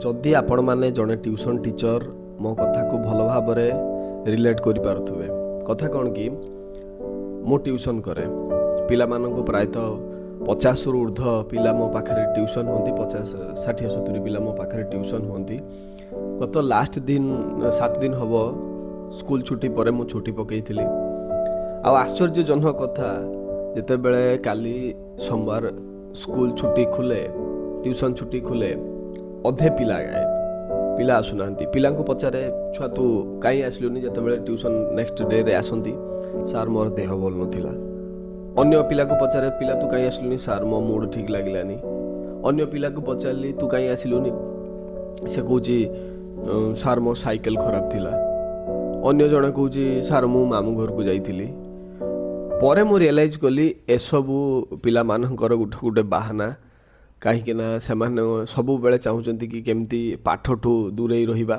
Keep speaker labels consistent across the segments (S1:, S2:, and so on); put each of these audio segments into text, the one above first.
S1: जदि आपण मैंने जड़े ट्यूशन टीचर मो कथा को भल भाव रिलेट कर पारे कथा कौन कि मु ट्यूशन करे पिला मानक प्रायतः 50 रु ऊर्ध पिला मो पाखे ट्यूशन होती 50-60-70 पिला मो पाखे ट्यूशन होती गत लास्ट दिन 7 दिन हम स्कूल छुट्टी पर मु छुट्टी पकई आश्चर्यजनक कथा जिते बड़े काली सोमवार स्कूल छुट्टी खुले ट्यूशन छुट्टी खुले अधे पिला गायब पिला आसुना पिला पचारे छुआ तू कहीं आसलुनि जिते बड़े ट्यूशन नेक्स्ट डे रे आसती सार मोर देह भल नाला अन्य पिला को पचारे पिला तू कहीं आसलुनि सार मो मूड ठीक लगलानी अन्य पिला को पचारि तू कहीं आसलुनि से कह सार मो साइकेल खराब थिला अन्य जड़े कह सार मु मामू घर को जाइली परे मु रियलाइज कली एसबू पिला मानकर गोटे गोटे बाहाना कहीं से सब बेले चाहते कि केमती पाठ ठू दूरे रहा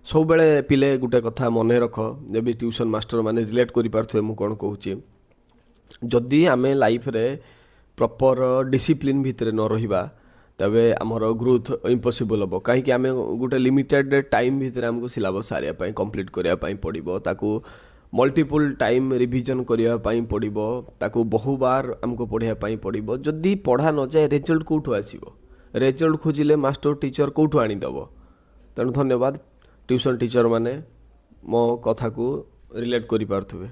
S1: सब बेले पिले गोटे कथा मन रख जब भी ट्यूशन मास्टर माने रिलेट कर पारे मुझे कौन कहूँ जदि आम लाइफ रे प्रॉपर डिसिप्लिन भितर न रहिबा तबे आमर ग्रोथ इम्पॉसिबल हम कहीं आम गोटे लिमिटेड टाइम भितर आमको सिलेबस सारे कंप्लीट करने पड़ो ताकू मल्टीपल टाइम रिविजन करने पड़ो ताकू बहु बार आमको पढ़ाई पड़ो जदि पढ़ा न जाए रिजल्ट कौटू आसो रिजल्ट खोजिले मास्टर टीचर कौटू आनीदेव तेणु धन्यवाद ट्यूशन टीचर माने मो कथा को रिलेट कर पार्थुबे।